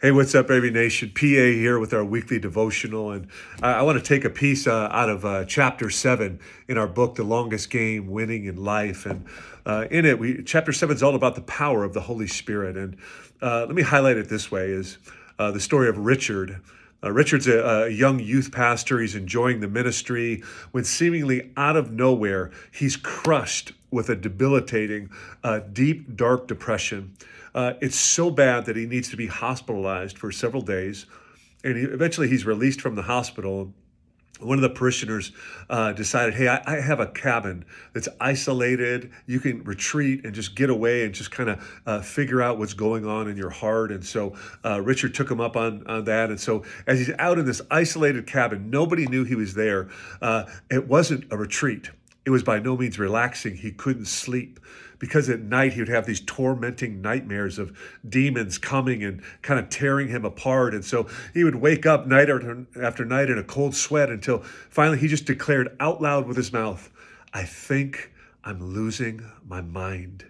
Hey, what's up, Every Nation? PA here with our weekly devotional. And I want to take a piece out of chapter 7 in our book, The Longest Game Winning in Life. And in it, chapter 7 is all about the power of the Holy Spirit. And let me highlight it this way is the story of Richard. Richard's a young youth pastor. He's enjoying the ministry when seemingly out of nowhere, he's crushed with a debilitating, deep, dark depression. It's so bad that he needs to be hospitalized for several days. And eventually he's released from the hospital. One of the parishioners decided, hey, I have a cabin that's isolated. You can retreat and just get away and just kind of figure out what's going on in your heart. And so Richard took him up on that. And so as he's out in this isolated cabin, nobody knew he was there. It wasn't a retreat. It was by no means relaxing. He couldn't sleep because at night he would have these tormenting nightmares of demons coming and kind of tearing him apart. And so he would wake up night after night in a cold sweat until finally he just declared out loud with his mouth, "I think I'm losing my mind."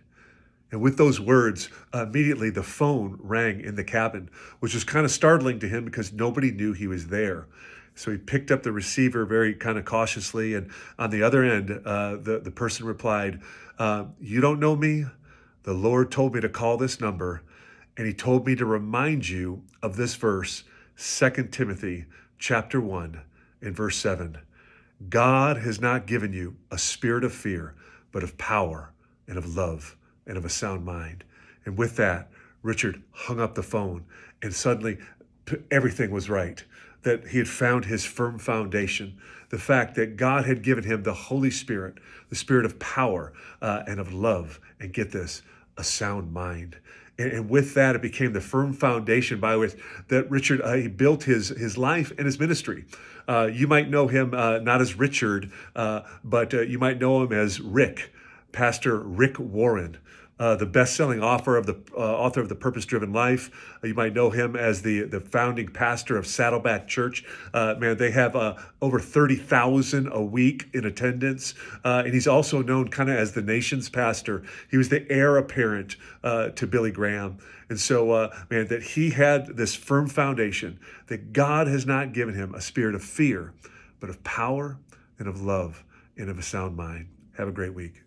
And with those words, immediately the phone rang in the cabin, which was kind of startling to him because nobody knew he was there. So he picked up the receiver very kind of cautiously. And on the other end, the person replied, "You don't know me? The Lord told me to call this number. And he told me to remind you of this verse, 2 Timothy chapter 1 in verse 7. God has not given you a spirit of fear, but of power and of love and of a sound mind." And with that, Richard hung up the phone and suddenly everything was right, that he had found his firm foundation, the fact that God had given him the Holy Spirit, the spirit of power and of love, and get this, a sound mind. And with that, it became the firm foundation by which that Richard he built his life and his ministry. You might know him not as Richard, but you might know him as Rick, Pastor Rick Warren, the best-selling author of the Purpose-Driven Life. You might know him as the founding pastor of Saddleback Church. Man, they have over 30,000 a week in attendance, and he's also known kind of as the nation's pastor. He was the heir apparent to Billy Graham, and so man, that he had this firm foundation that God has not given him a spirit of fear, but of power and of love and of a sound mind. Have a great week.